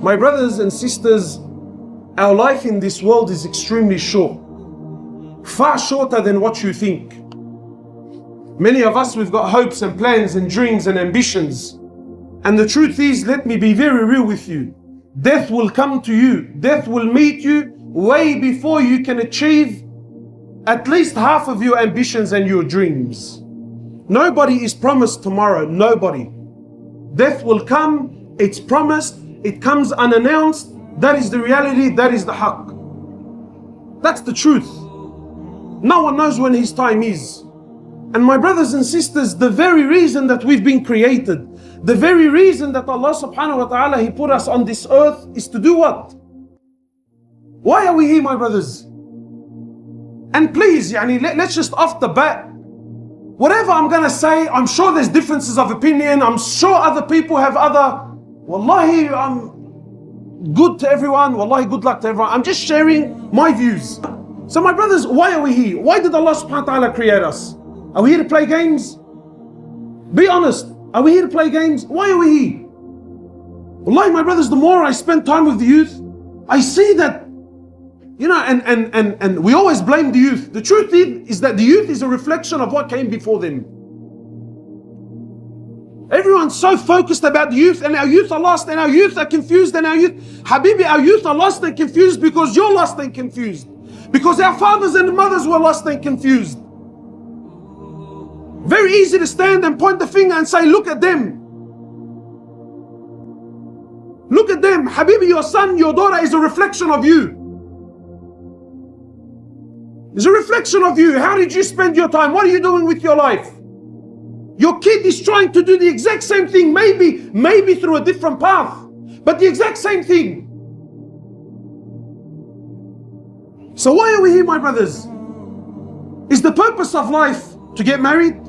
My brothers and sisters, our life in this world is extremely short. Far shorter than what you think. Many of us, we've got hopes and plans and dreams and ambitions. And the truth is, let me be very real with you. Death will come to you. Death will meet you way before you can achieve at least half of your ambitions and your dreams. Nobody is promised tomorrow. Nobody. Death will come. It's promised. It comes unannounced. That is the reality. That is the haqq. That's the truth. No one knows when his time is. And my brothers and sisters, the very reason that we've been created, the very reason that Allah subhanahu wa ta'ala, He put us on this earth is to do what? Why are we here, my brothers? And please, let's just off the bat, whatever I'm gonna say, I'm sure there's differences of opinion, I'm sure other people have other, wallahi, good to everyone, wallahi, good luck to everyone. I'm just sharing my views. So my brothers, why are we here? Why did Allah subhanahu wa ta'ala create us? Are we here to play games? Be honest. Are we here to play games? Why are we here? Wallahi, my brothers, the more I spend time with the youth, I see that, and we always blame the youth. The truth is that the youth is a reflection of what came before them. Everyone's so focused about the youth, and our youth are lost, and our youth are confused, and our youth, Habibi, our youth are lost and confused because you're lost and confused. Because our fathers and mothers were lost and confused. Very easy to stand and point the finger and say, look at them. Look at them. Habibi, your son, your daughter is a reflection of you. It's a reflection of you. How did you spend your time? What are you doing with your life? Your kid is trying to do the exact same thing, maybe through a different path, but the exact same thing. So why are we here, my brothers? Is the purpose of life to get married?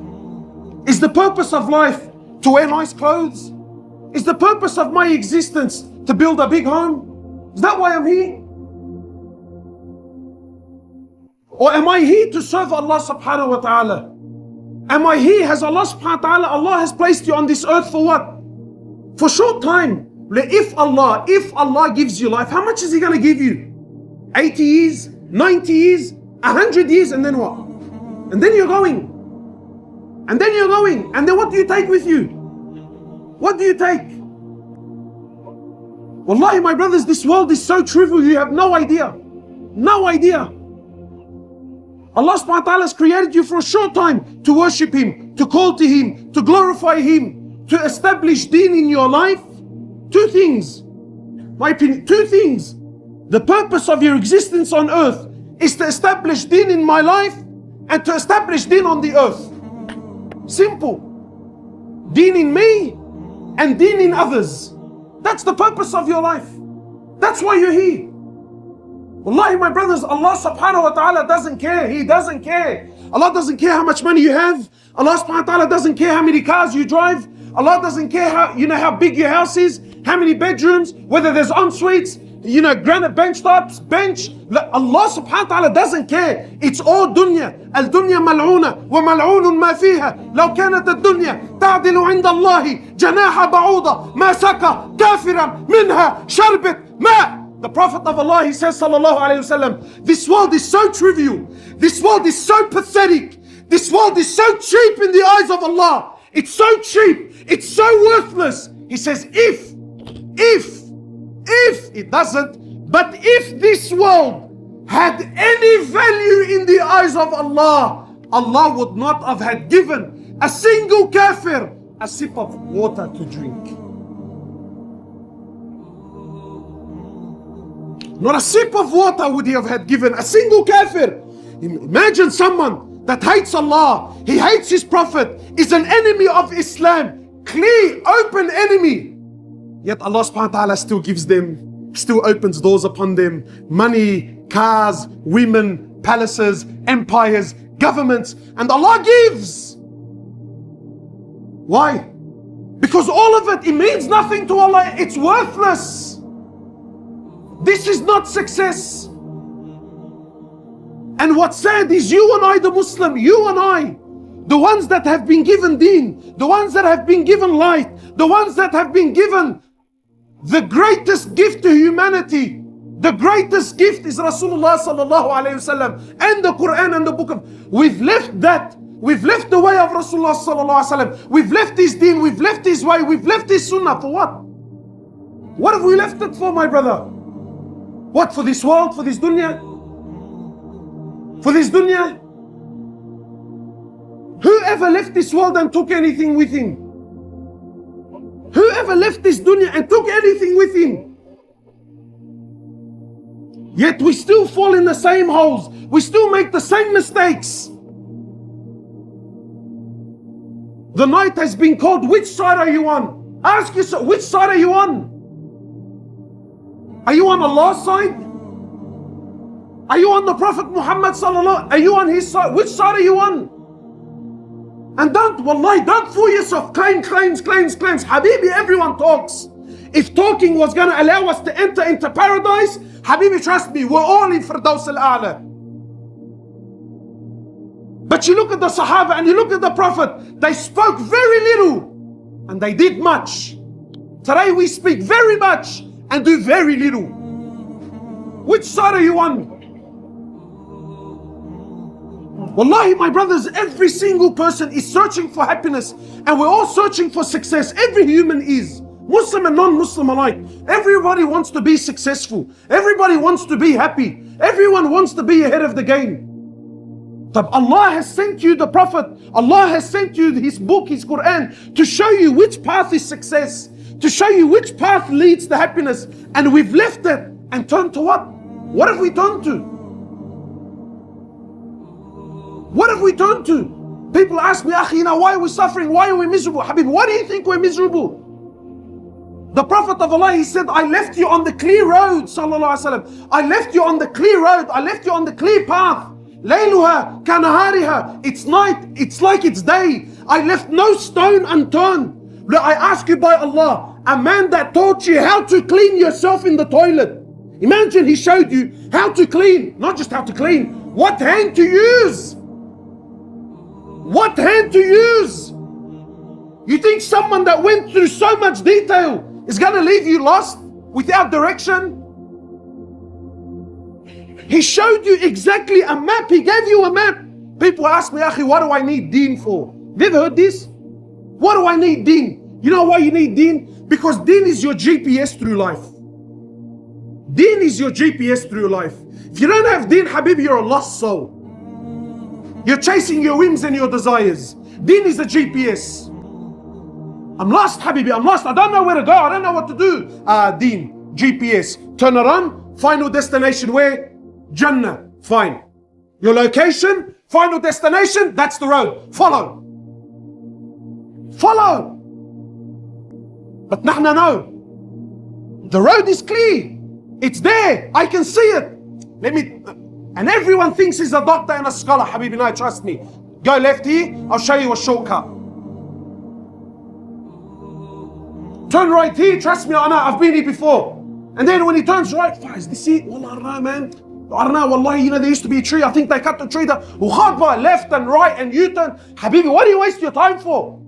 Is the purpose of life to wear nice clothes? Is the purpose of my existence to build a big home? Is that why I'm here? Or am I here to serve Allah subhanahu wa ta'ala? Am I here? Has Allah subhanahu wa ta'ala, Allah has placed you on this earth for what? For short time. If Allah gives you life, how much is He going to give you? 80 years, 90 years, 100 years, and then what? And then you're going. And then you're going. And then what do you take with you? What do you take? Wallahi, my brothers, this world is so trivial, you have no idea. No idea. Allah subhanahu wa ta'ala has created you for a short time to worship Him, to call to Him, to glorify Him, to establish deen in your life. Two things. My opinion, two things. The purpose of your existence on earth is to establish deen in my life and to establish deen on the earth. Simple. Deen in me and deen in others. That's the purpose of your life. That's why you're here. Wallahi, my brothers, Allah subhanahu wa ta'ala doesn't care. He doesn't care. Allah doesn't care how much money you have. Allah subhanahu wa ta'ala doesn't care how many cars you drive. Allah doesn't care how big your house is, how many bedrooms, whether there's en-suites, granite bench tops, bench. Allah subhanahu wa ta'ala doesn't care. It's all dunya. Al-dunya mal'una wa mal'unun ma fiha. Law kanat ad-dunya ta'dilu 'inda Allahi janaha ba'uda ma saka kafiran minha sharbet ma. The Prophet of Allah, he says, sallallahu alayhi wasallam, this world is so trivial. This world is so pathetic. This world is so cheap in the eyes of Allah. It's so cheap. It's so worthless. He says, if it doesn't, but if this world had any value in the eyes of Allah, Allah would not have had given a single kafir a sip of water to drink. Not a sip of water would He have had given a single kafir. Imagine someone that hates Allah, he hates His Prophet, is an enemy of Islam, clear, open enemy. Yet Allah subhanahu wa ta'ala still gives them, still opens doors upon them, money, cars, women, palaces, empires, governments, and Allah gives. Why? Because all of it means nothing to Allah. It's worthless. This is not success. And what's sad is you and I, the Muslim, you and I, the ones that have been given deen, the ones that have been given light, the ones that have been given The greatest gift to humanity, the greatest gift is Rasulullah sallallahu alayhi wasallam and the Quran and the book of. We've left that. We've left the way of Rasulullah sallallahu alayhi wasallam. We've left his deen. We've left his way. We've left his sunnah. For what? What have we left it for, my brother? What, for this world? For this dunya? For this dunya? Whoever left this world and took anything with him? Whoever left this dunya and took anything with him? Yet we still fall in the same holes. We still make the same mistakes. The night has been called. Which side are you on? Ask yourself, which side are you on? Are you on Allah's side? Are you on the Prophet Muhammad sallallahu? Are you on his side? Which side are you on? And wallahi, don't fool yourself. Claims. Habibi, everyone talks. If talking was going to allow us to enter into paradise, Habibi, trust me, we're all in Firdaus al-A'la. But you look at the Sahaba and you look at the Prophet, they spoke very little and they did much. Today we speak very much and do very little. Which side are you on? Wallahi, my brothers, every single person is searching for happiness and we're all searching for success. Every human is. Muslim and non-Muslim alike. Everybody wants to be successful. Everybody wants to be happy. Everyone wants to be ahead of the game. But Allah has sent you the Prophet. Allah has sent you His book, His Quran, to show you which path is success, to show you which path leads to happiness. And we've left it and turned to what? What have we turned to? What have we turned to? People ask me, Akhi, why are we suffering? Why are we miserable? Habib, why do you think we're miserable? The Prophet of Allah, he said, I left you on the clear road, sallallahu alaihi wasallam. I left you on the clear road. I left you on the clear path. Layluha kanahariha. It's night, it's like it's day. I left no stone unturned. Look, I ask you by Allah, a man that taught you how to clean yourself in the toilet. Imagine he showed you how to clean, not just how to clean, what hand to use. What hand to use? You think someone that went through so much detail is going to leave you lost without direction? He showed you exactly a map. He gave you a map. People ask me, Akhi, what do I need deen for? Have you ever heard this? What do I need deen? You know why you need deen? Because deen is your GPS through life. Deen is your GPS through life. If you don't have deen, Habib, you're a lost soul. You're chasing your whims and your desires. Deen is the GPS. I'm lost, Habibi, I'm lost. I don't know where to go. I don't know what to do. Deen, GPS. Turn around, final destination where? Jannah. Fine. Your location, final destination, that's the road. Follow. Follow. But nahna no. The road is clear. It's there. I can see it. And everyone thinks he's a doctor and a scholar. Habibi, no, trust me. Go left here, I'll show you a shortcut. Turn right here, trust me, I know, I've been here before. And then when he turns right, is this it? Wallah, I don't know, man. I don't know, wallahi, there used to be a tree. I think they cut the tree down. Left and right and U-turn. Habibi, what do you waste your time for?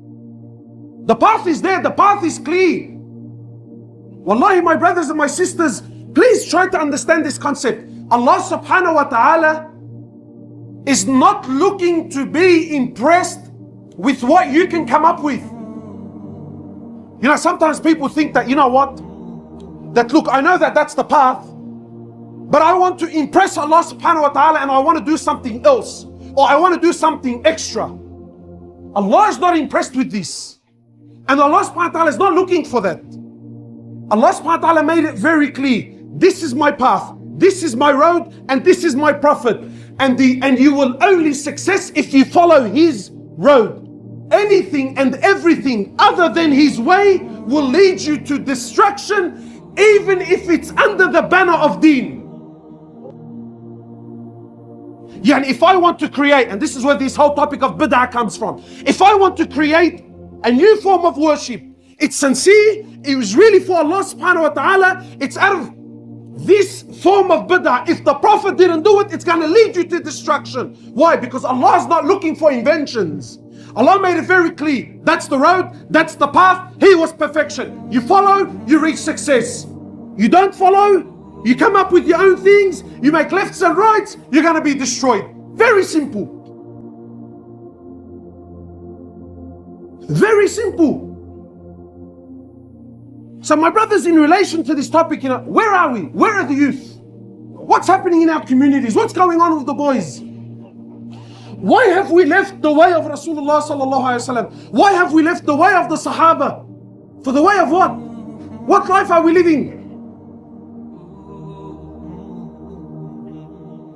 The path is there, the path is clear. Wallahi, my brothers and my sisters, please try to understand this concept. Allah subhanahu wa ta'ala is not looking to be impressed with what you can come up with. You know, sometimes people think that, you know what? That look, I know that that's the path, but I want to impress Allah subhanahu wa ta'ala and I want to do something else. Or I want to do something extra. Allah is not impressed with this. And Allah subhanahu wa ta'ala is not looking for that. Allah subhanahu wa ta'ala made it very clear. This is my path. This is my road and this is my prophet. And you will only success if you follow his road. Anything and everything other than his way will lead you to destruction, even if it's under the banner of deen. Yeah, and if I want to create, and this is where this whole topic of bid'ah comes from. If I want to create a new form of worship, it's sincere, it was really for Allah subhanahu wa ta'ala, it's out of this form of bid'ah. If the Prophet didn't do it, it's going to lead you to destruction. Why? Because Allah is not looking for inventions. Allah made it very clear. That's the road, that's the path. He was perfection. You follow, you reach success. You don't follow, you come up with your own things, you make lefts and rights, you're going to be destroyed. Very simple. Very simple. So my brothers, in relation to this topic, where are we? Where are the youth? What's happening in our communities? What's going on with the boys? Why have we left the way of Rasulullah sallallahu alaihi wasallam? Why have we left the way of the Sahaba? For the way of what? What life are we living?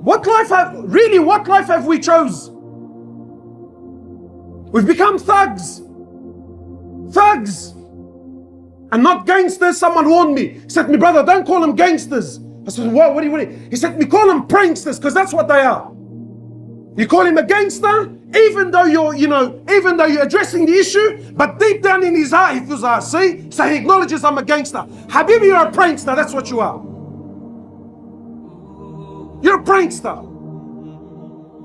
What life have we chose? We've become thugs. Thugs. And not gangsters. Someone warned me. He said, "Me brother, don't call them gangsters." I said, what do you? He said, "Me call them pranksters, because that's what they are." You call him a gangster, even though you're addressing the issue, but deep down in his heart, he feels, see? So he acknowledges, "I'm a gangster." Habibi, you're a prankster, that's what you are. You're a prankster.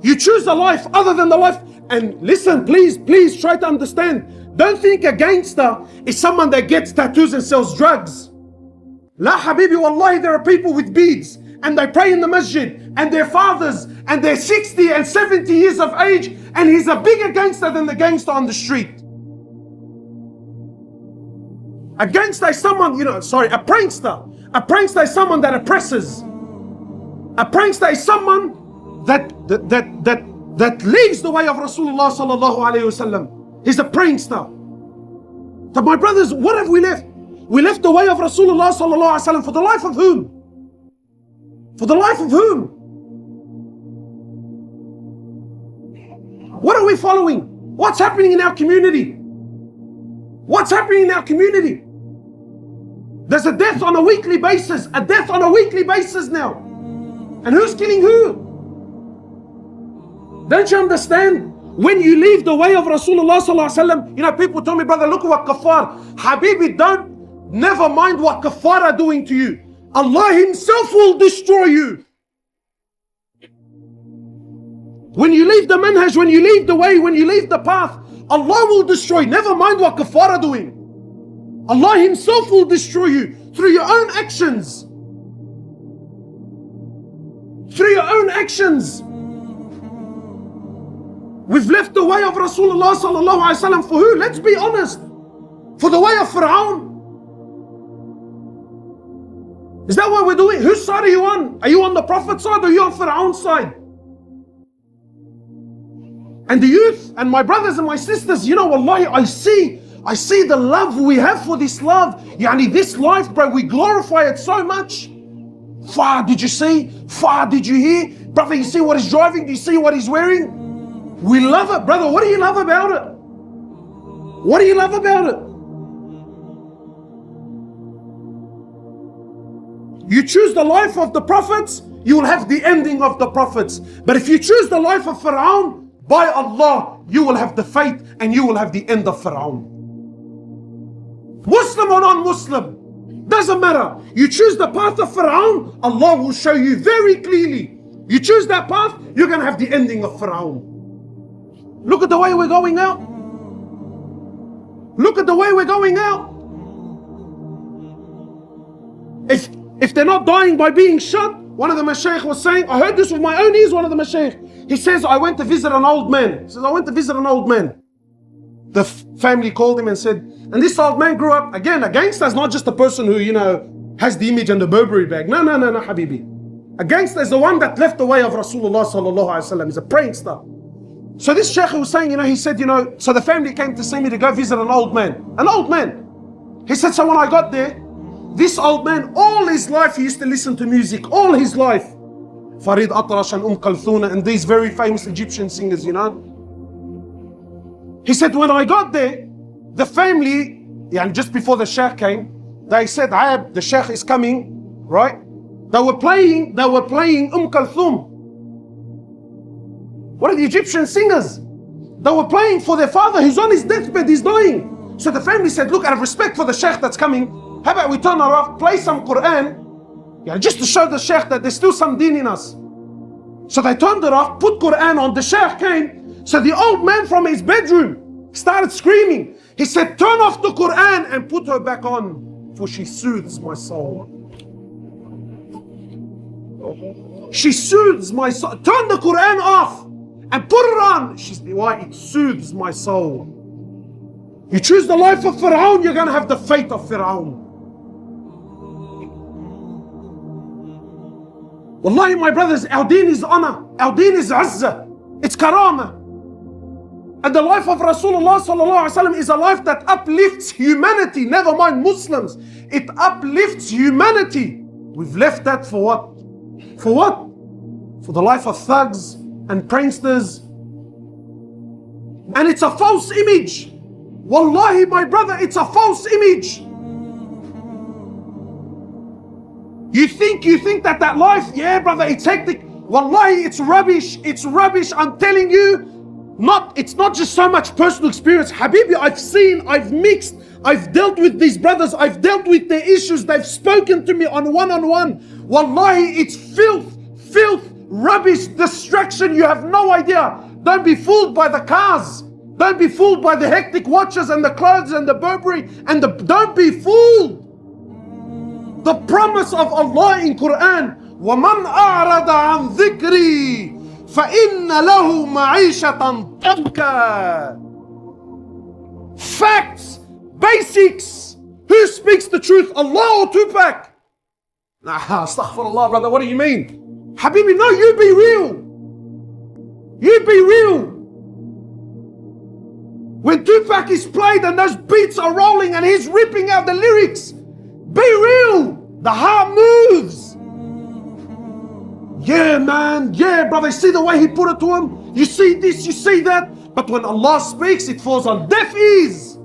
You choose a life other than the life. And listen, please try to understand. Don't think a gangster is someone that gets tattoos and sells drugs. La habibi, wallahi, there are people with beads and they pray in the masjid and their fathers and they're 60 and 70 years of age, and he's a bigger gangster than the gangster on the street. A gangster is someone, a prankster. A prankster is someone that oppresses. A prankster is someone that leaves the way of Rasulullah sallallahu alaihi wasallam. He's a prankster. So my brothers, what have we left? We left the way of Rasulullah sallallahu alaihi wasallam for the life of whom? For the life of whom? What are we following? What's happening in our community? What's happening in our community? There's a death on a weekly basis. A death on a weekly basis now. And who's killing who? Don't you understand? When you leave the way of Rasulullah sallallahu alaihi wasallam, people tell me, "Brother, look at what kafar." Habibi, never mind what kafar are doing to you. Allah himself will destroy you. When you leave the manhaj, when you leave the way, when you leave the path, Allah will destroy. Never mind what kafar are doing. Allah himself will destroy you through your own actions. Through your own actions. We've left the way of Rasulullah sallallahu alaihi wasallam for who? Let's be honest. For the way of Fir'aun. Is that what we're doing? Whose side are you on? Are you on the Prophet's side or are you on Fir'aun's side? And the youth and my brothers and my sisters, wallahi, I see the love we have for this love. This life, bro, we glorify it so much. Far, did you see? Far, did you hear? Brother, you see what he's driving? Do you see what he's wearing? We love it, brother. What do you love about it? What do you love about it? You choose the life of the prophets, you will have the ending of the prophets. But if you choose the life of Fir'aun, by Allah, you will have the fate and you will have the end of Fir'aun. Muslim or non-Muslim, doesn't matter. You choose the path of Fir'aun, Allah will show you very clearly. You choose that path, you're going to have the ending of Fir'aun. Look at the way we're going out. Look at the way we're going out. If they're not dying by being shot, one of the mashaykh was saying, I heard this with my own ears, one of the mashaykh. He says, I went to visit an old man. He says, I went to visit an old man. The family called him and said, and this old man grew up, again, a gangster is not just a person who, has the image and the Burberry bag. No, Habibi. A gangster is the one that left the way of Rasulullah sallallahu alaihi wasallam. He's a prankster. So this sheikh was saying, he said, so the family came to see me to go visit an old man. An old man. He said, so when I got there, this old man, all his life, he used to listen to music. All his life. Farid Atrash and Kalthuna and these very famous Egyptian singers, He said, when I got there, the family, just before the sheikh came, they said, the sheikh is coming, right? They were playing Kalthum. What are the Egyptian singers? They were playing for their father who's on his deathbed, he's dying. So the family said, look, out of respect for the sheikh that's coming, how about we turn her off, play some Quran, just to show the sheikh that there's still some deen in us. So they turned it off, put Quran on, the sheikh came, So the old man from his bedroom started screaming. He said, turn off the Quran and put her back on, for she soothes my soul. She soothes my soul. Turn the Quran off and put it on. She's why it soothes my soul. You choose the life of Fir'aun, you're going to have the fate of Fir'aun. Wallahi, my brothers, our deen is honor. Our deen is izzah. It's karama. And the life of Rasulullah sallallahu alaihi wasallam is a life that uplifts humanity. Never mind Muslims. It uplifts humanity. We've left that for what? For what? For the life of thugs and pranksters. And it's a false image. Wallahi, my brother, it's a false image. You think that life, yeah, brother, it's hectic. Wallahi, it's rubbish. It's rubbish. I'm telling you. It's not just so much personal experience. Habibi, I've seen, I've mixed, I've dealt with these brothers, I've dealt with their issues. They've spoken to me on one-on-one. Wallahi, it's filth, rubbish, distraction. You have no idea. Don't be fooled by the cars. Don't be fooled by the hectic watches and the clothes and the Burberry and don't be fooled. The promise of Allah in Quran, وَمَنْ أَعْرَضَ عَنْ ذِكْرِي فَإِنَّ لَهُ مَعِيشَةً ضَنْكًا. Facts, basics. Who speaks the truth, Allah or Tupac? Nah, astaghfirullah, brother, what do you mean? Habibi, no, you be real. You be real. When Tupac is played and those beats are rolling and he's ripping out the lyrics, be real. The heart moves. Yeah, man. Yeah, brother. You see the way he put it to him? You see this, you see that. But when Allah speaks, it falls on deaf ears.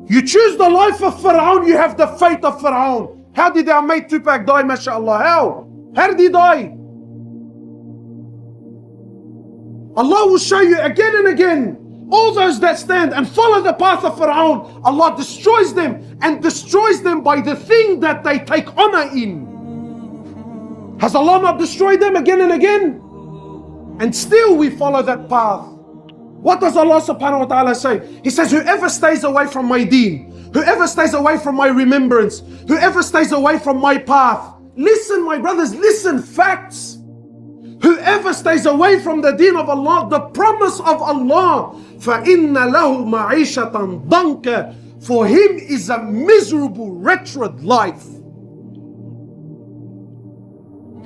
You choose the life of Fir'aun, you have the fate of Fir'aun. How did our mate Tupac die, mashallah? How did he die? Allah will show you again and again. All those that stand and follow the path of Fir'aun, Allah destroys them and destroys them by the thing that they take honor in. Has Allah not destroyed them again and again? And still we follow that path. What does Allah subhanahu wa ta'ala say? He says, whoever stays away from my deen, whoever stays away from my remembrance, whoever stays away from my path. Listen, my brothers, listen, facts. Whoever stays away from the deen of Allah, the promise of Allah, فَإِنَّ لَهُ مَعِيشَةً ضَنْكًا. For him is a miserable, wretched life.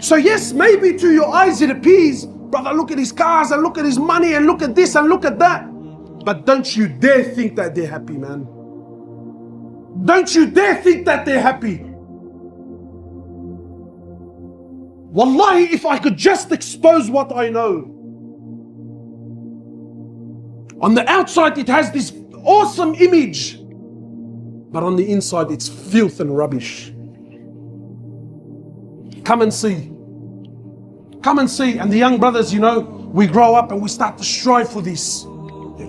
So yes, maybe to your eyes it appears, brother, look at his cars and look at his money and look at this and look at that. But don't you dare think that they're happy, man. Don't you dare think that they're happy. Wallahi, if I could just expose what I know. On the outside it has this awesome image, but on the inside it's filth and rubbish. Come and see. Come and see. And the young brothers, you know, we grow up and we start to strive for this.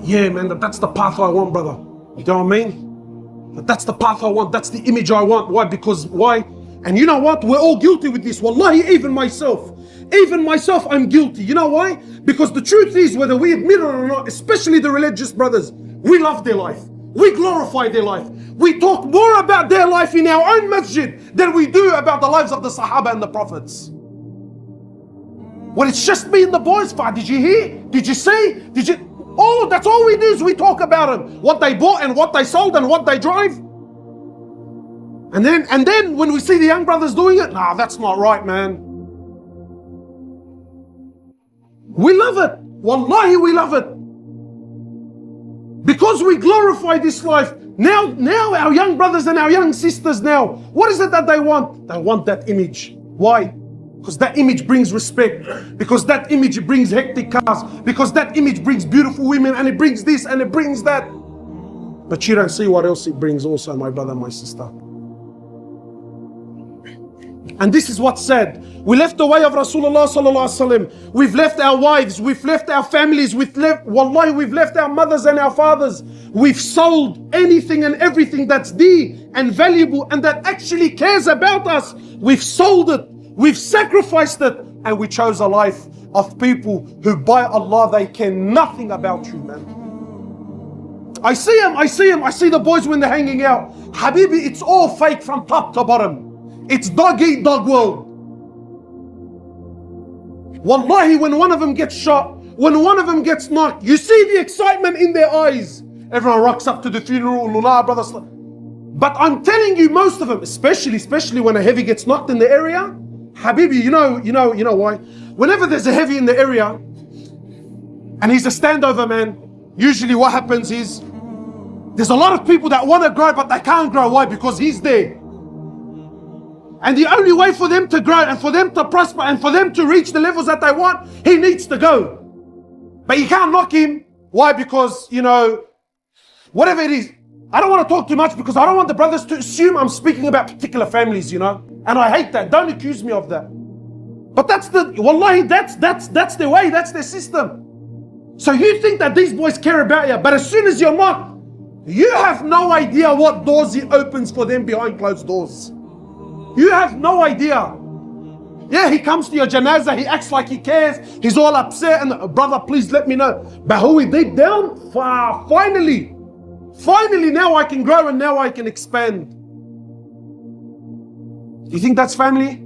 Yeah, man, that's the path I want, brother. You know what I mean? That's the path I want. That's the image I want. Why? Because why? And you know what? We're all guilty with this. Wallahi, even myself, I'm guilty. You know why? Because the truth is, whether we admit it or not, especially the religious brothers, we love their life. We glorify their life. We talk more about their life in our own masjid than we do about the lives of the Sahaba and the Prophets. Well, it's just me and the boys. Did you hear? Did you see? Did you? Oh, that's all we do is we talk about them. What they bought and what they sold and what they drive. And then when we see the young brothers doing it, nah, that's not right, man. We love it. Wallahi, we love it. Because we glorify this life. Now our young brothers and our young sisters now, what is it that they want? They want that image. Why? Because that image brings respect. Because that image brings hectic cars. Because that image brings beautiful women and it brings this and it brings that. But you don't see what else it brings also, my brother, my sister. And this is what's sad. We left the way of Rasulullah sallallahu alaihi wasallam. We've left our wives. We've left our families. We've left our mothers and our fathers. We've sold anything and everything that's dear and valuable and that actually cares about us. We've sold it. We've sacrificed it. and we chose a life of people who by Allah, they care nothing about you, man. I see the boys when they're hanging out. Habibi, it's all fake from top to bottom. It's dog eat dog world. Wallahi, when one of them gets shot, when one of them gets knocked, you see the excitement in their eyes. Everyone rocks up to the funeral, Lula, brothers. But I'm telling you, most of them, especially when a heavy gets knocked in the area, Habibi, you know why? Whenever there's a heavy in the area, and he's a standover man, usually what happens is, there's a lot of people that want to grow, but they can't grow. Why? Because he's there. And the only way for them to grow and for them to prosper and for them to reach the levels that they want, he needs to go. But you can't knock him. Why? Because, whatever it is, I don't want to talk too much because I don't want the brothers to assume I'm speaking about particular families, And I hate that. Don't accuse me of that. But that's wallahi, that's their way, that's their system. So you think that these boys care about you, but as soon as you're not, you have no idea what doors he opens for them behind closed doors. You have no idea. Yeah, he comes to your janazah, he acts like he cares, he's all upset, and brother, please let me know. But who is deep down? Finally, now I can grow and now I can expand. Do you think that's family?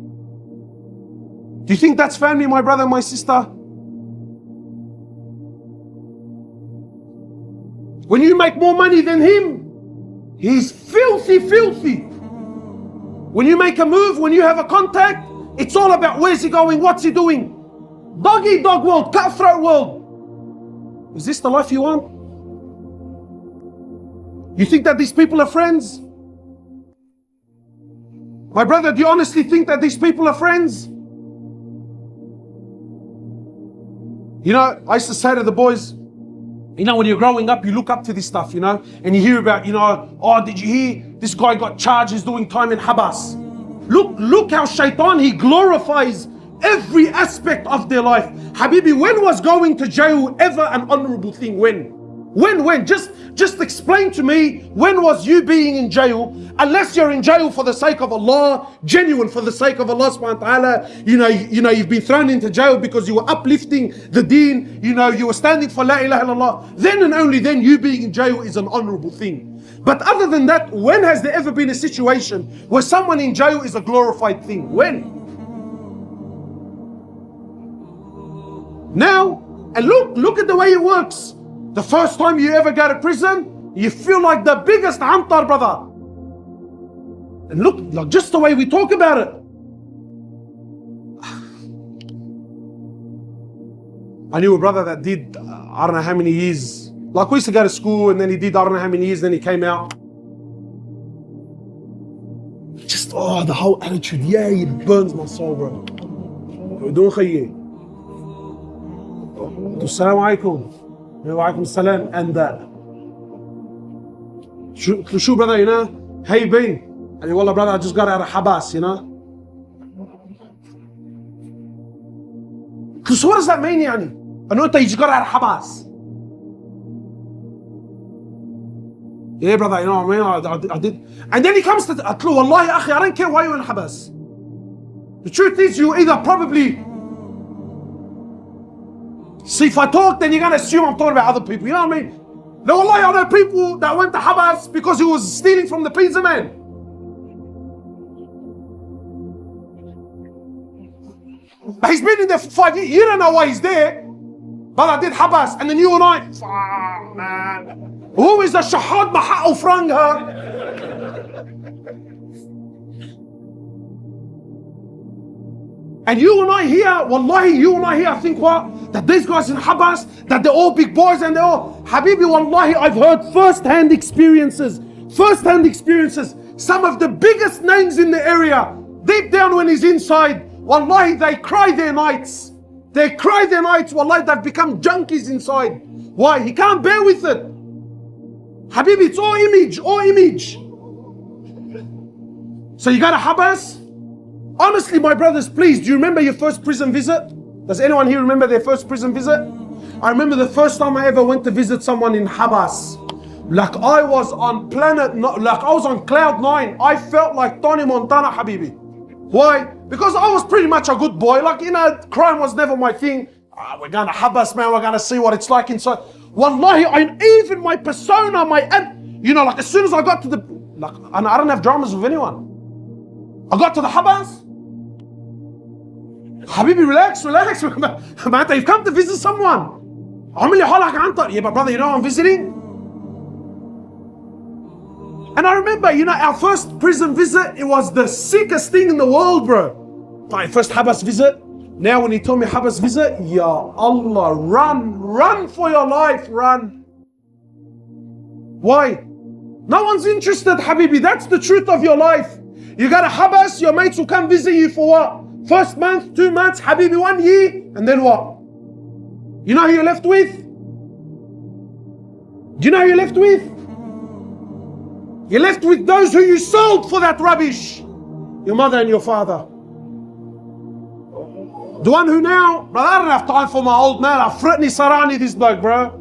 Do you think that's family, my brother, my sister? When you make more money than him, he's filthy. When you make a move, when you have a contact, it's all about where's he going, what's he doing. Dog eat dog world, cutthroat world. Is this the life you want? You think that these people are friends? My brother, do you honestly think that these people are friends? I used to say to the boys, when you're growing up, you look up to this stuff, and you hear about, oh, did you hear this guy got charged, he's doing time in Habas. Look how shaitan, he glorifies every aspect of their life. Habibi, when was going to jail ever an honorable thing? When? Just explain to me, when was you being in jail? Unless you're in jail for the sake of Allah, genuine for the sake of Allah subhanahu wa ta'ala, you've been thrown into jail because you were uplifting the deen, you were standing for la ilaha illallah, then and only then you being in jail is an honorable thing. But other than that, when has there ever been a situation where someone in jail is a glorified thing? When? Now, and look at the way it works. The first time you ever go to prison, you feel like the biggest antar, brother. And look, just the way we talk about it. I knew a brother that did, I don't know how many years. Like we used to go to school and then he did, I don't know how many years, then he came out. Just, the whole attitude, it burns my soul, bro. Assalamu alaikum. Wa alaikum salam. And Shoo brother, how you been? And wallah brother, I just got out of Habas, Because what does that mean, yani? I know that you just got out of Habas. Yeah, brother, I did. And then he comes to Atlu, wallahi, akhi, I don't care why you're in Habas. The truth is, you either probably, see, if I talk, then you're going to assume I'm talking about other people, you know what I mean? No, wallahi, I know people that went to Habas because he was stealing from the pizza man. But he's been in there for 5 years. You don't know why he's there. But I did Habas, and then you and I, man. Who is the shahad maha'u franga? And you and I here, wallahi, I think what? That these guys in Habas, that they're all big boys and they're all, Habibi, wallahi, I've heard first-hand experiences. Some of the biggest names in the area, deep down when he's inside, wallahi, they cry their nights. Wallahi, they've become junkies inside. Why? He can't bear with it. Habibi, it's all image. So you go to Habas? Honestly, my brothers, please, do you remember your first prison visit? Does anyone here remember their first prison visit? I remember the first time I ever went to visit someone in Habas. Like I was on cloud 9. I felt like Tony Montana, Habibi. Why? Because I was pretty much a good boy. Like, crime was never my thing. We're going to Habas, man. We're going to see what it's like inside. Wallahi, even my persona, like as soon as I got to and I don't have dramas with anyone. I got to the Habas. Habibi, relax. Man, you've come to visit someone. Yeah, but brother, I'm visiting. And I remember, our first prison visit, it was the sickest thing in the world, bro. My first Habas visit. Now when he told me Habas visit, Ya Allah, run for your life, run. Why? No one's interested, Habibi. That's the truth of your life. You got a Habas, your mates will come visit you for what? First month, 2 months, Habibi, 1 year, and then what? You know who you're left with? Do you know who you're left with? You're left with those who you sold for that rubbish. Your mother and your father. The one who now, brother, I don't have time for my old man. I fritni sarani this bloke, bro.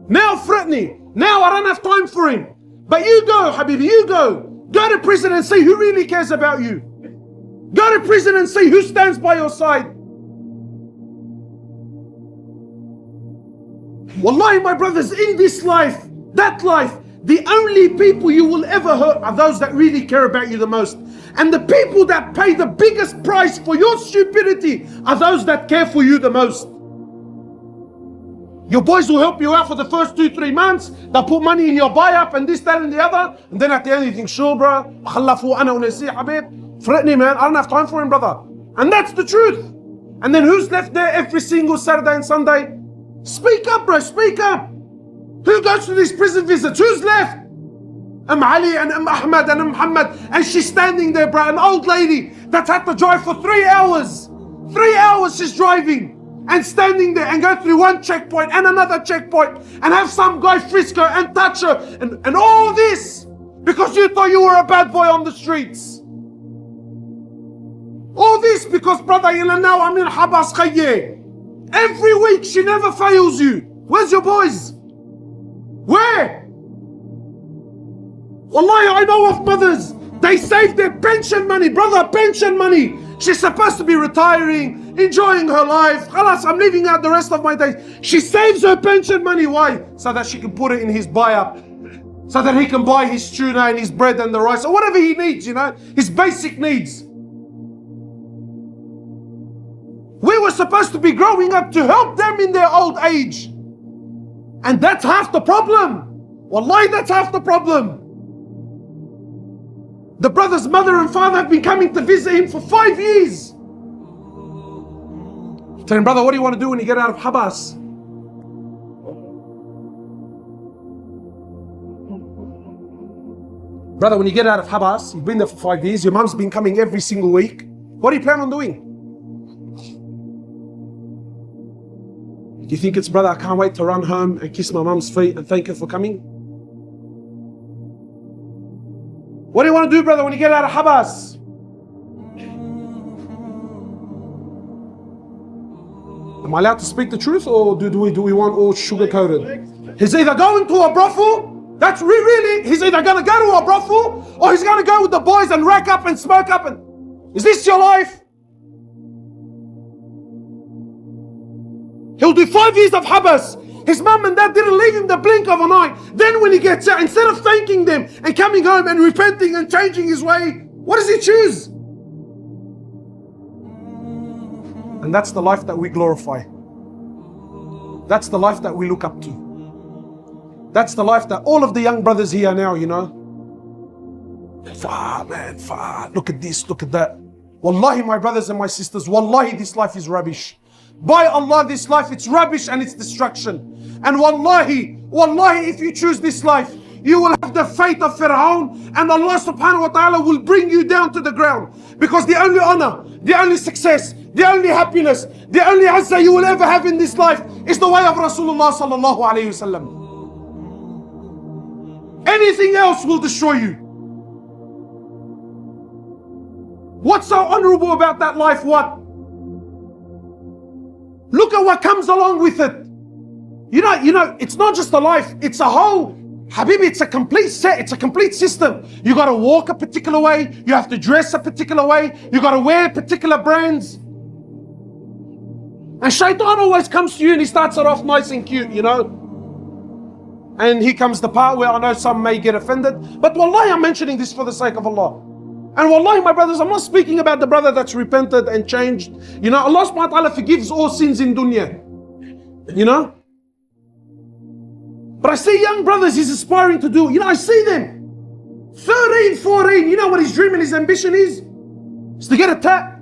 Now fritni. Now I don't have time for him. But you go, Habibi, you go. Go to prison and see who really cares about you. Go to prison and see who stands by your side. Wallahi, my brothers, in this life, that life, the only people you will ever hurt are those that really care about you the most. And the people that pay the biggest price for your stupidity are those that care for you the most. Your boys will help you out for the first 2-3 months. They'll put money in your buy-up and this, that and the other. And then at the end you think, sure bro, Fretni, man, I don't have time for him, brother. And that's the truth. And then who's left there every single Saturday and Sunday? Speak up, bro, speak up. Who goes to these prison visits? Who's left? Ali and Ahmed and Mohammed, and she's standing there, bro, an old lady that's had to drive for 3 hours. 3 hours she's driving and standing there and go through one checkpoint and another checkpoint and have some guy frisk her and touch her and all this because you thought you were a bad boy on the streets. All this because, brother, now I'm in Habas Khayye. Every week she never fails you. Where's your boys? Where? Wallahi, I know of mothers, they save their pension money, brother, pension money. She's supposed to be retiring, enjoying her life. Khalas, I'm living out the rest of my days. She saves her pension money. Why? So that she can put it in his buy-up. So that he can buy his tuna and his bread and the rice or whatever he needs, his basic needs. We were supposed to be growing up to help them in their old age. And that's half the problem. Wallahi, that's half the problem. The brother's mother and father have been coming to visit him for 5 years. Tell him, brother, what do you want to do when you get out of Habas? Brother, when you get out of Habas, you've been there for 5 years, your mum's been coming every single week. What do you plan on doing? Do you think it's, brother, I can't wait to run home and kiss my mum's feet and thank her for coming? What do you want to do, brother, when you get out of Habas? Am I allowed to speak the truth, or do we want all sugar-coated? He's either going to a brothel, that's really, he's either going to go to a brothel, or he's going to go with the boys and rack up and smoke up. And is this your life? He'll do 5 years of Habas. His mum and dad didn't leave him the blink of an eye. Then when he gets out, instead of thanking them and coming home and repenting and changing his way, what does he choose? And that's the life that we glorify. That's the life that we look up to. That's the life that all of the young brothers here now, Far, man, far. Look at this, look at that. Wallahi, my brothers and my sisters, wallahi, this life is rubbish. By Allah, this life, it's rubbish and it's destruction. And wallahi, if you choose this life, you will have the fate of Fir'aun, and Allah subhanahu wa ta'ala will bring you down to the ground. Because the only honor, the only success, the only happiness, the only azza you will ever have in this life is the way of Rasulullah sallallahu alayhi wasallam. Anything else will destroy you. What's so honorable about that life? What? Look at what comes along with it. It's not just a life, it's a whole Habibi, it's a complete set, it's a complete system. You gotta walk a particular way, you have to dress a particular way, you gotta wear particular brands. And shaitan always comes to you and he starts it off nice and cute, you know. And here comes the part where I know some may get offended, but wallahi, I'm mentioning this for the sake of Allah. And wallahi, my brothers, I'm not speaking about the brother that's repented and changed. You know, Allah subhanahu wa ta'ala forgives all sins in dunya. You know? But I see young brothers he's aspiring to do. You know, I see them. 13, 14. You know what his dream and his ambition is? It's to get a tat.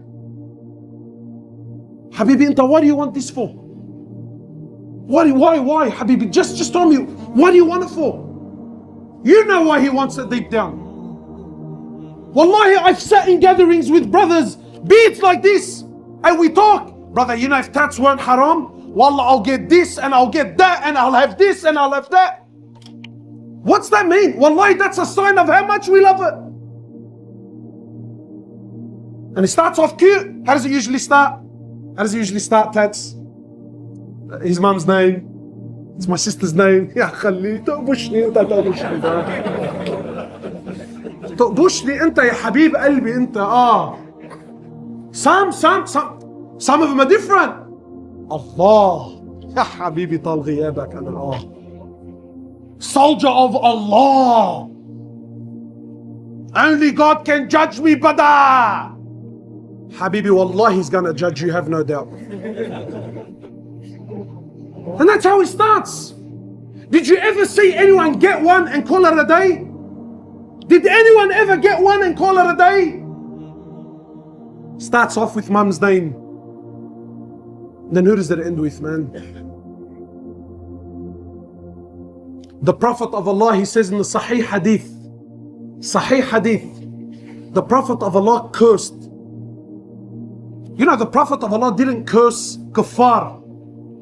Habibi, Inta, what do you want this for? Why? Habibi, just tell me, what do you want it for? You know why he wants it deep down. Wallahi, I've sat in gatherings with brothers, beats like this, and we talk. Brother, you know, if tats weren't haram, wallah, I'll get this and I'll get that and I'll have this and I'll have that. What's that mean? Wallahi, that's a sign of how much we love it. And it starts off cute. How does it usually start? How does it usually start, tats? His mum's name. It's my sister's name. Ya khalli, تقبشني انت تقبشني انت يا حبيب قلبي انت. Some of them are different. Allah. Ya habibi طال غيابك أنا Soldier of Allah. Only God can judge me, brother. Habibi, wallahi, he's gonna judge you, have no doubt. And that's how it starts. Did you ever see anyone get one and call it a day? Did anyone ever get one and call it a day? Starts off with mum's name. Then who does it end with, man? The Prophet of Allah, he says in the Sahih Hadith, the Prophet of Allah cursed. You know, the Prophet of Allah didn't curse kuffar.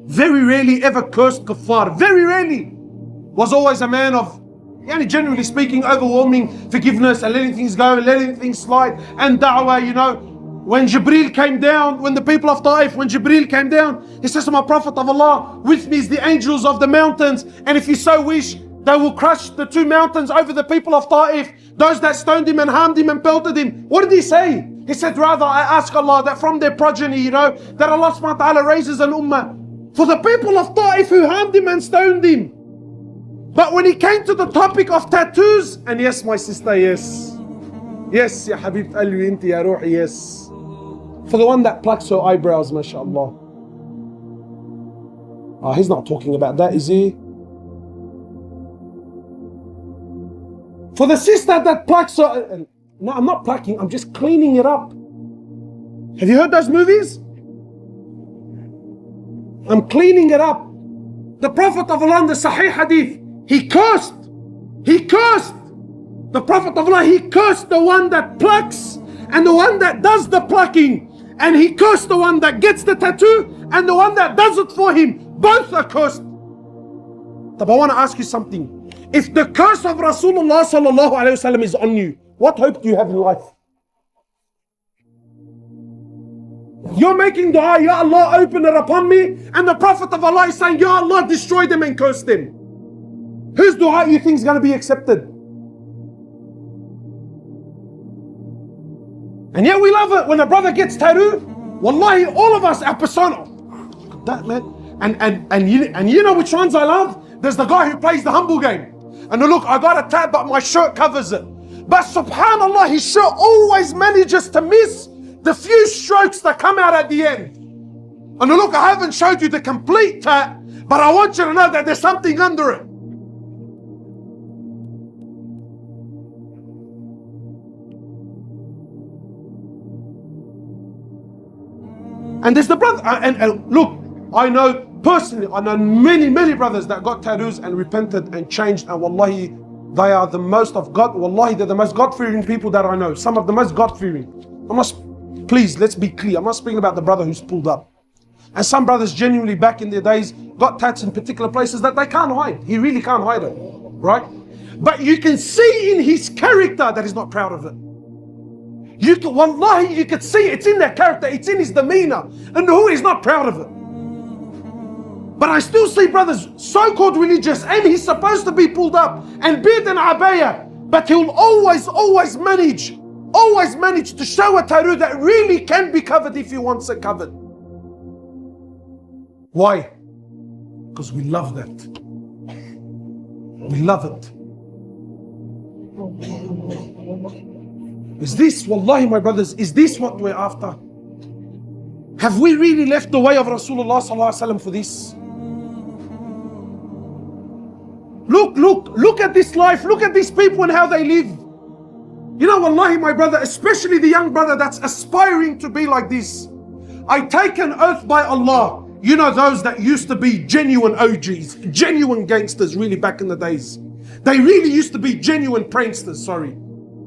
Very rarely ever cursed kuffar. Very rarely. Was always a man of, generally speaking, overwhelming forgiveness and letting things go and letting things slide. And da'wah, you know, when Jibreel came down, when the people of Ta'if, when Jibreel came down, he says to my Prophet of Allah, with me is the angels of the mountains, and if you so wish, they will crush the two mountains over the people of Ta'if, those that stoned him and harmed him and pelted him. What did he say? He said, rather, I ask Allah that from their progeny, you know, that Allah subhanahu wa ta'ala raises an ummah for the people of Ta'if who harmed him and stoned him. But when he came to the topic of tattoos, and yes, my sister, yes. Yes, ya Habib Alwi inti ya Ruhi, yes. For the one that plucks her eyebrows, mashallah. He's not talking about that, is he? For the sister that plucks her... No, I'm not plucking, I'm just cleaning it up. Have you heard those movies? I'm cleaning it up. The Prophet of Allah in the Sahih Hadith, he cursed. The Prophet of Allah, he cursed the one that plucks and the one that does the plucking. And he cursed the one that gets the tattoo and the one that does it for him. Both are cursed. But I want to ask you something. If the curse of Rasulullah sallallahu alayhi wasallam is on you, what hope do you have in life? You're making dua, Ya Allah, open it upon me. And the Prophet of Allah is saying, Ya Allah, destroy them and curse them. Whose dua you think is going to be accepted? And yet we love it when a brother gets tattoo. Wallahi, all of us, our persona. That man. And you know which ones I love? There's the guy who plays the humble game. And look, I got a tat, but my shirt covers it. But subhanallah, his shirt always manages to miss the few strokes that come out at the end. And look, I haven't showed you the complete tat, but I want you to know that there's something under it. And there's the brother, and look, I know personally, I know many brothers that got tattoos and repented and changed, and wallahi, they are the most of God, wallahi, they're the most God-fearing people that I know. Some of the most God-fearing. Please, let's be clear. I'm not speaking about the brother who's pulled up. And some brothers genuinely back in their days got tats in particular places that they can't hide. He really can't hide it, right? But you can see in his character that he's not proud of it. Wallahi, you could see it's in their character, it's in his demeanor. And who is not proud of it? But I still see brothers, so-called religious, and he's supposed to be pulled up and beard and abaya, but he'll always manage to show a tattoo that really can be covered if he wants it covered. Why? Because we love that. We love it. Is this, wallahi my brothers, is this what we're after? Have we really left the way of Rasulullah sallallahu alaihi wasallam for this? Look at this life, look at these people and how they live. You know, wallahi my brother, especially the young brother that's aspiring to be like this, I take an oath by Allah. You know, those that used to be genuine OGs, genuine gangsters really back in the days. They really used to be genuine pranksters, sorry.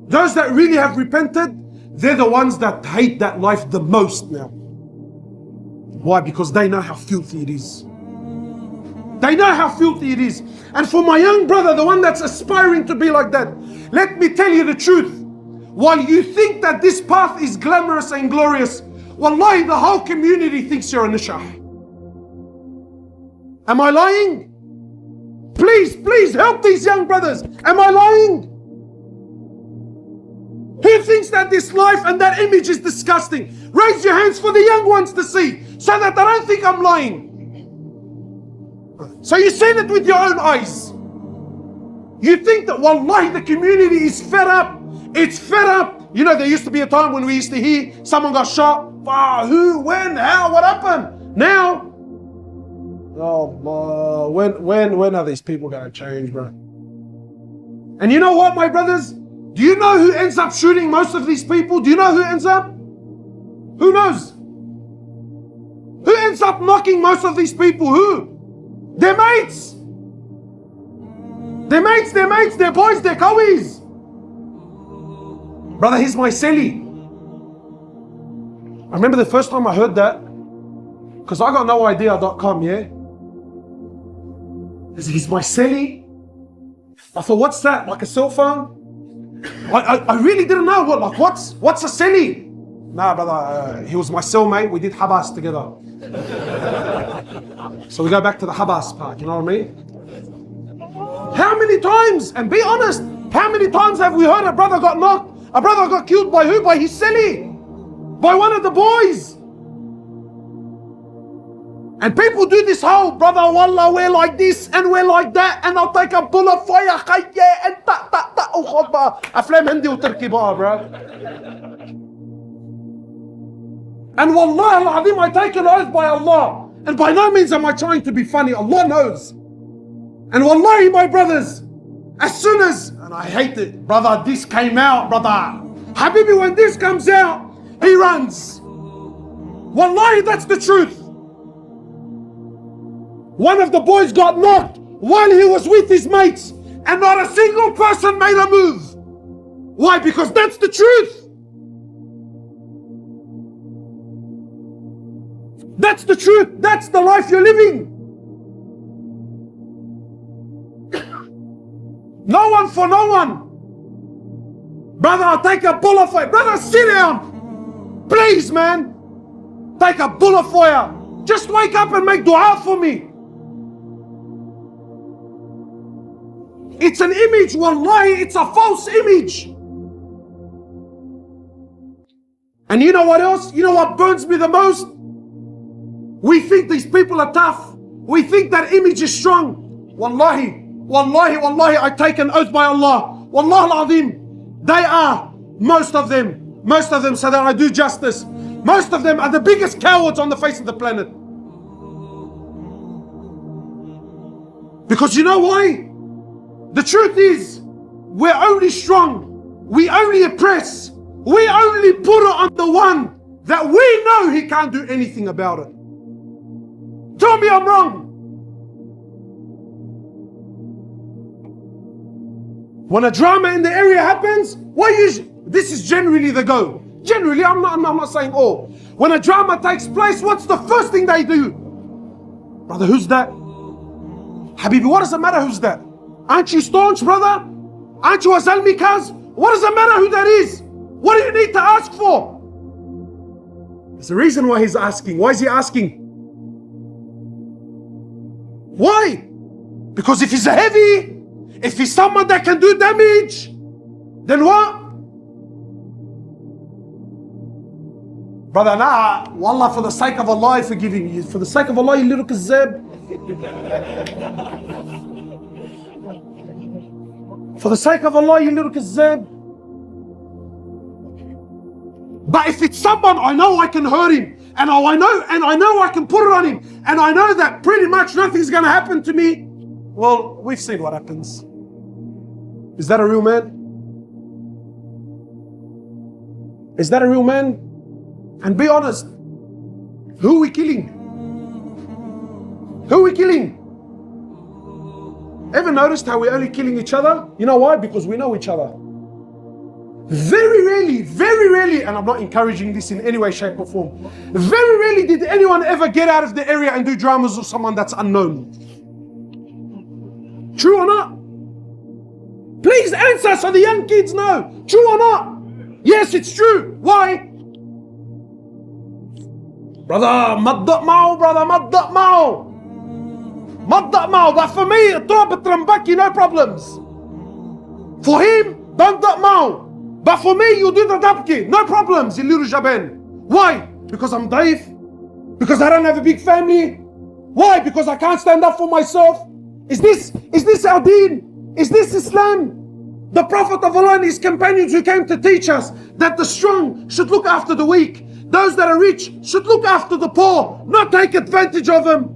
Those that really have repented, they're the ones that hate that life the most now. Why? Because they know how filthy it is. They know how filthy it is. And for my young brother, the one that's aspiring to be like that, let me tell you the truth. While you think that this path is glamorous and glorious, wallahi, the whole community thinks you're a nishah. Am I lying? Please help these young brothers. Am I lying? Who thinks that this life and that image is disgusting? Raise your hands for the young ones to see, so that they don't think I'm lying. So you've seen it with your own eyes. You think that, wallahi, the community is fed up. It's fed up. You know, there used to be a time when we used to hear someone got shot. Who, when, how, what happened? Now, oh, when are these people going to change, bro? And you know what, my brothers? Do you know who ends up shooting most of these people? Do you know who ends up? Who knows? Who ends up knocking most of these people? Who? Their mates. Their mates, their boys, their cowies. Brother, he's my celly. I remember the first time I heard that, because I got noidea.com, yeah? He's my celly. I thought, what's that? Like a cell phone? I really didn't know what's a celly? Nah, brother, he was my cellmate. We did habas together. So we go back to the habas part, you know what I mean? How many times, and be honest, how many times have we heard a brother got knocked? A brother got killed by who? By his celly. By one of the boys. And people do this whole, brother, wallah, we're like this and we're like that, and I'll take a bullet for you, and Aflam Hindi و Turkey بقى, bro. And wallah al-azim, I take an oath by Allah, and by no means am I trying to be funny, Allah knows. And wallahi, my brothers, as soon as, and I hate it, brother, this came out, brother. Habibi, when this comes out, he runs. Wallahi, that's the truth. One of the boys got knocked while he was with his mates, and not a single person made a move. Why? Because that's the truth. That's the truth. That's the life you're living. No one for no one. Brother, I'll take a bullet for you. Brother, sit down. Please, man. Take a bullet for you. Just wake up and make dua for me. It's an image, wallahi, it's a false image. And you know what else? You know what burns me the most? We think these people are tough. We think that image is strong. Wallahi, I take an oath by Allah. Wallah al-azim, they are, most of them, so that I do justice, most of them are the biggest cowards on the face of the planet. Because you know why? The truth is, we're only strong, we only oppress, we only put it on the one that we know he can't do anything about it. Tell me I'm wrong. When a drama in the area happens, this is generally the go. Generally, I'm not saying all. When a drama takes place, what's the first thing they do? Brother, who's that? Habibi, what does it matter who's that? Aren't you staunch, brother? Aren't you a Zalmi Kaz? What does it matter who that is? What do you need to ask for? There's a reason why he's asking. Why is he asking? Why? Because if he's heavy, if he's someone that can do damage, then what? Brother, nah, wallah, for the sake of Allah, I forgive him. For the sake of Allah, you little kazzab. For the sake of Allah, you little kazzab. But if it's someone I know I can hurt him, and I know I can put it on him, and I know that pretty much nothing's gonna happen to me, well, we've seen what happens. Is that a real man? Is that a real man? And be honest, who are we killing? Who are we killing? Ever noticed how we're only killing each other? You know why? Because we know each other. Very rarely, and I'm not encouraging this in any way, shape or form, very rarely did anyone ever get out of the area and do dramas with someone that's unknown. True or not? Please answer so the young kids know. True or not? Yes, it's true. Why? Brother, مضق معه, brother, مضق معه. مضق معه. But for me, طرب ترمبكي, no problems. For him, don't ضق معه. But for me, you do the dabki, no problems, you little jaban. Why? Because I'm daif? Because I don't have a big family? Why? Because I can't stand up for myself? Is this our deen? Is this Islam? The Prophet of Allah and his companions who came to teach us that the strong should look after the weak. Those that are rich should look after the poor, not take advantage of them.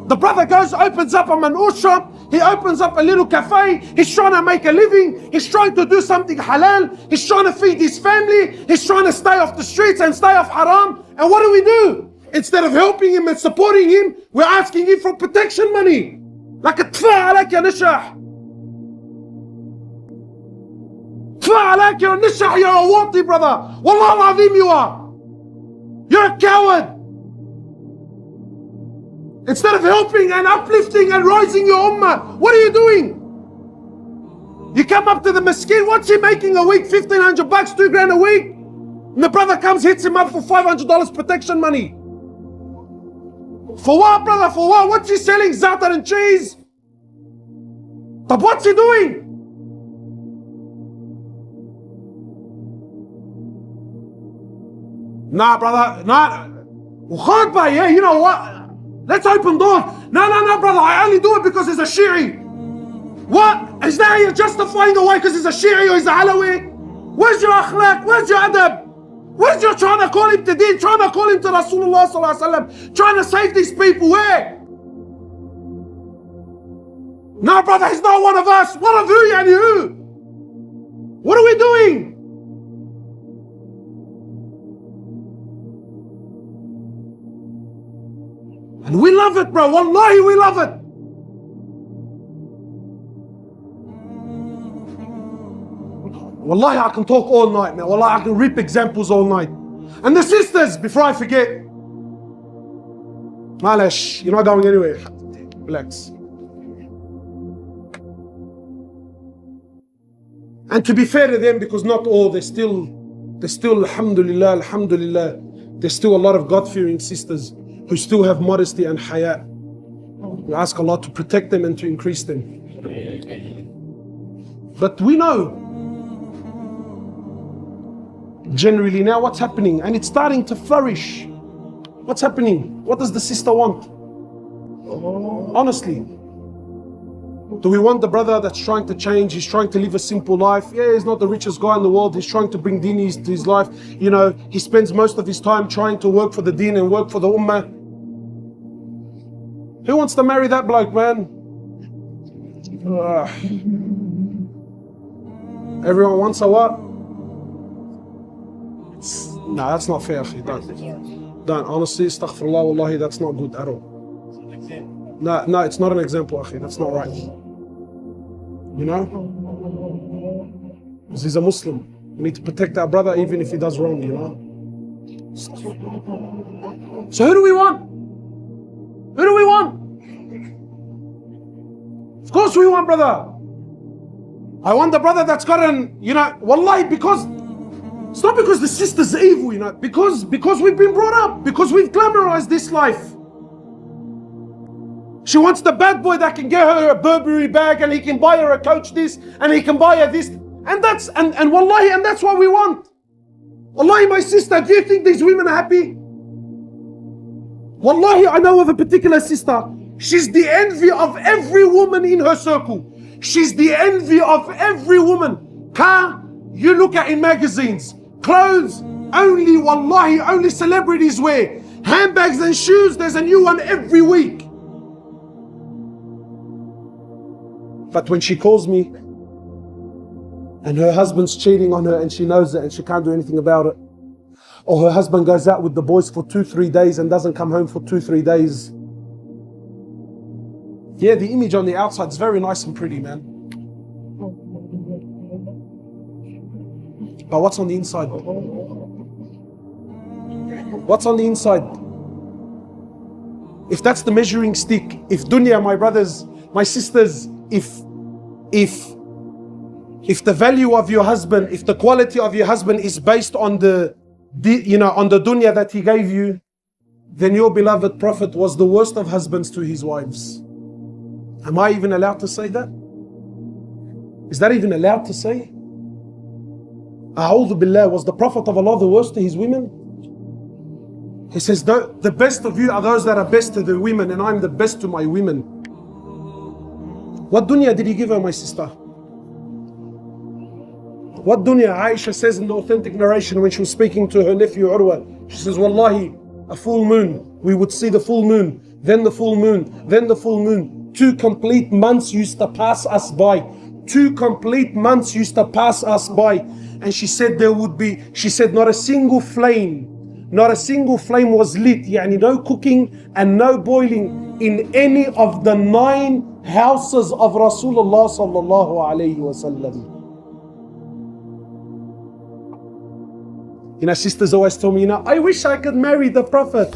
The brother goes, opens up a manur shop, he opens up a little cafe, he's trying to make a living, he's trying to do something halal, he's trying to feed his family, he's trying to stay off the streets and stay off haram. And what do? Instead of helping him and supporting him, we're asking him for protection money. Like a tfa عليك يا نشح. تفا عليك يا نشح, you're a wati, brother. Wallah al-azim you are. You're a coward. Instead of helping and uplifting and rising your ummah, what are you doing? You come up to the masjid, what's he making a week? $1,500, $2,000 a week? And the brother comes, hits him up for $500 protection money. For what, brother? For what? What's he selling? Za'atar and cheese? But what's he doing? Nah, brother, nah. Yeah, you know what? Let's open doors. No, brother, I only do it because he's a Shi'i. What? Is that how you're justifying the way because he's a Shi'i or he's a Alawi? Where's your akhlaq? Where's your adab? Where's your trying to call him to deen? Trying to call him to Rasulullah sallallahu alaihi wasallam? Trying to save these people? Where? No, brother, he's not one of us. One of who, yani who? What are we doing? And we love it, bro. Wallahi, we love it. Wallahi, I can talk all night, man. Wallahi, I can rip examples all night. And the sisters, before I forget, Malish, you're not going anywhere. Relax. And to be fair to them, because not all, they're still, alhamdulillah, there's still a lot of God-fearing sisters who still have modesty and haya. We ask Allah to protect them and to increase them. But we know generally now what's happening, and it's starting to flourish. What's happening? What does the sister want? Honestly, do we want the brother that's trying to change? He's trying to live a simple life. Yeah, he's not the richest guy in the world. He's trying to bring deen to his life. You know, he spends most of his time trying to work for the deen and work for the ummah. Who wants to marry that bloke, man? Everyone wants a what? No, that's not fair, akhi. Don't. Honestly, astaghfirullah, wallahi, that's not good at all. No, it's not an example, akhi. That's not right. You know? Because he's a Muslim. We need to protect our brother even if he does wrong, you know? So who do we want? Who do we want? Of course we want, brother. I want the brother that's got an, you know, wallahi, because It's not because the sister's evil, you know, because we've been brought up, because we've glamorized this life. She wants the bad boy that can get her a Burberry bag and he can buy her a Coach this and he can buy her this. And wallahi, and that's what we want. Wallahi, my sister, do you think these women are happy? Wallahi, I know of a particular sister. She's the envy of every woman in her circle. She's the envy of every woman. Car, you look at in magazines. Clothes, only wallahi, only celebrities wear. Handbags and shoes, there's a new one every week. But when she calls me and her husband's cheating on her and she knows it and she can't do anything about it, or her husband goes out with the boys for 2-3 days and doesn't come home for 2-3 days. Yeah, the image on the outside is very nice and pretty, man. But what's on the inside? What's on the inside? If that's the measuring stick, if dunya, my brothers, my sisters, if the value of your husband, if the quality of your husband is based on the dunya that he gave you, then your beloved Prophet was the worst of husbands to his wives. Am I even allowed to say that? Is that even allowed to say? A'udhu billah, was the Prophet of Allah the worst to his women? He says, the best of you are those that are best to the women, and I'm the best to my women. What dunya did he give her, my sister? What dunya? Aisha says in the authentic narration when she was speaking to her nephew Urwa, she says, Wallahi, a full moon, we would see the full moon, then the full moon, then the full moon. 2 complete months used to pass us by. 2 complete months used to pass us by. And she said not a single flame was lit, yani no cooking and no boiling in any of the 9 houses of Rasulullah sallallahu alayhi wasallam. You know, sisters always tell me, I wish I could marry the Prophet.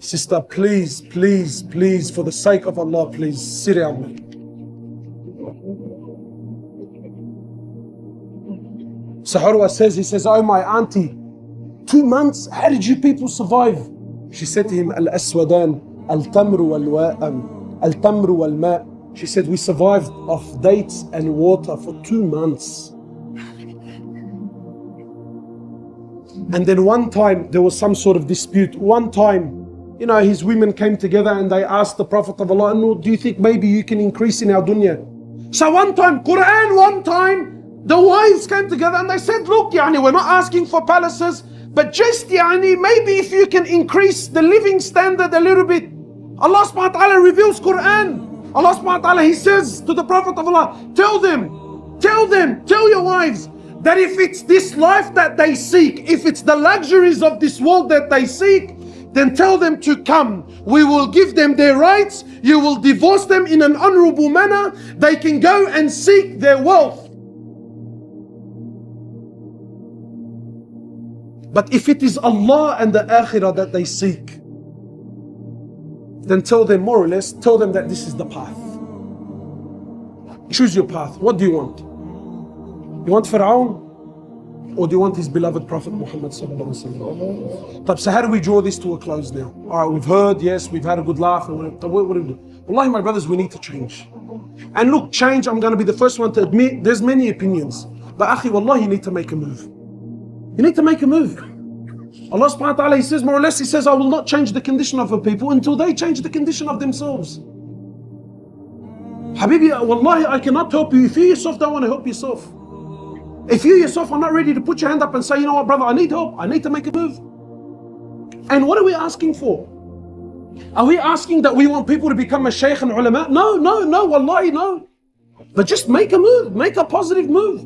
Sister, please, please, please, for the sake of Allah, please, sit down. So Urwa says, he says, oh my auntie, 2 months, how did you people survive? She said to him, al-aswadan, al-tamru wal-ma. She said, we survived off dates and water for 2 months. And then one time, there was some sort of dispute. One time, his women came together and they asked the Prophet of Allah, no, do you think maybe you can increase in our dunya? So one time, the wives came together and they said, look, we're not asking for palaces, but just, maybe if you can increase the living standard a little bit. Allah subhanahu wa ta'ala reveals Quran. Allah subhanahu wa ta'ala, He says to the Prophet of Allah, tell your wives, that if it's this life that they seek, if it's the luxuries of this world that they seek, then tell them to come. We will give them their rights. You will divorce them in an honorable manner. They can go and seek their wealth. But if it is Allah and the Akhirah that they seek, then tell them, more or less, tell them that this is the path. Choose your path. What do you want? You want Fir'aun? Or do you want his beloved Prophet Mohammed sallallahu alaihi wasallam? So how do we draw this to a close now? Alright, we've heard, yes, we've had a good laugh. What do we do? Wallahi, my brothers, we need to change. And look, change, I'm going to be the first one to admit, there's many opinions. But akhi, wallahi, you need to make a move. You need to make a move. Allah subhanahu wa ta'ala, He says, more or less, He says, I will not change the condition of a people until they change the condition of themselves. Habibi, wallahi, I cannot help you if you yourself don't want to help yourself. If you yourself are not ready to put your hand up and say, you know what, brother, I need help, I need to make a move. And what are we asking for? Are we asking that we want people to become a shaykh and ulama? No, wallahi, no. But just make a move, make a positive move.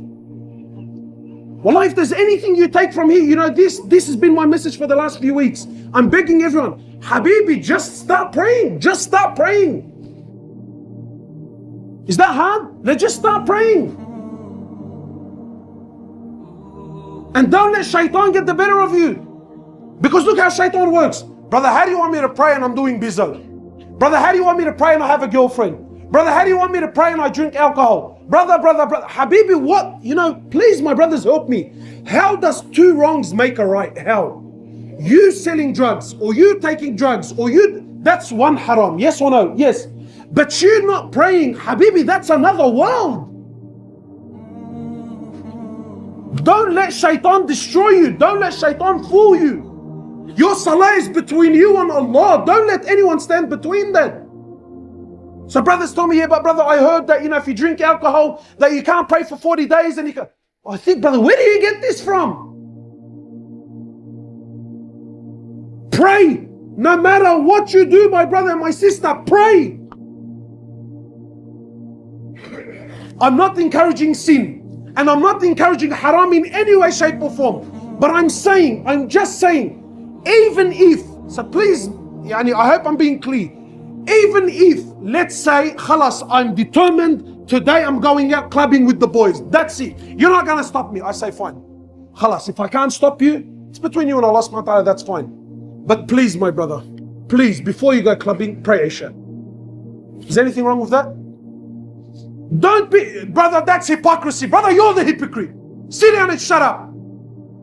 Wallahi, if there's anything you take from here, this has been my message for the last few weeks. I'm begging everyone, Habibi, just start praying. Just start praying. Is that hard? Let's just start praying. And don't let shaitan get the better of you. Because look how shaitan works. Brother, how do you want me to pray and I'm doing bizzo? Brother, how do you want me to pray and I have a girlfriend? Brother, how do you want me to pray and I drink alcohol? Brother, Habibi, what? Please, my brothers, help me. How does two wrongs make a right? How? You selling drugs, or you taking drugs, that's one haram. Yes or no? Yes. But you not praying, Habibi, that's another world. Don't let shaitan destroy you. Don't let shaitan fool you. Your salah is between you and Allah. Don't let anyone stand between that. So brothers told me, yeah, but brother, I heard that, if you drink alcohol, that you can't pray for 40 days and you can. I think, brother, where do you get this from? Pray. No matter what you do, my brother and my sister, pray. I'm not encouraging sin, and I'm not encouraging haram in any way, shape or form. But I'm just saying, even if, so please, I hope I'm being clear. Even if, let's say, khalas, I'm determined, today I'm going out clubbing with the boys. That's it. You're not going to stop me. I say, fine. Khalas, if I can't stop you, it's between you and Allah subhanahu wa ta'ala, that's fine. But please, my brother, please, before you go clubbing, pray Isha. Is there anything wrong with that? Don't be, brother, that's hypocrisy. Brother, you're the hypocrite. Sit down and shut up.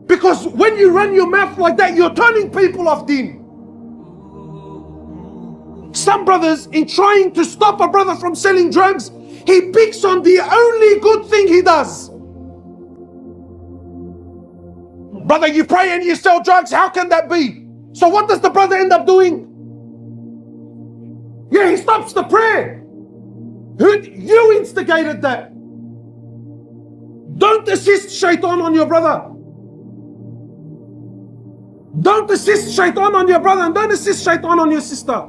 Because when you run your mouth like that, you're turning people off deen. Some brothers, in trying to stop a brother from selling drugs, he picks on the only good thing he does. Brother, you pray and you sell drugs, how can that be? So what does the brother end up doing? Yeah, he stops the prayer. You instigated that. Don't assist shaitan on your brother. Don't assist shaitan on your brother, and don't assist shaitan on your sister.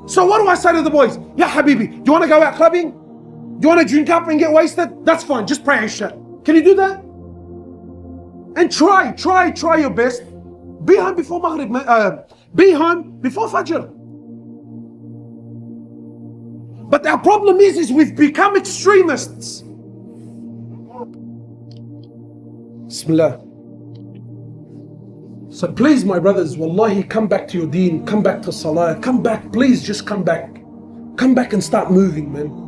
So what do I say to the boys? Yeah, Habibi, do you want to go out clubbing? Do you want to drink up and get wasted? That's fine, just pray Isha. Can you do that? And try your best. Be home before Maghrib, be home before Fajr. But our problem is we've become extremists. Bismillah. So please, my brothers, wallahi, come back to your deen, come back to salah, come back, please just come back. Come back and start moving, man.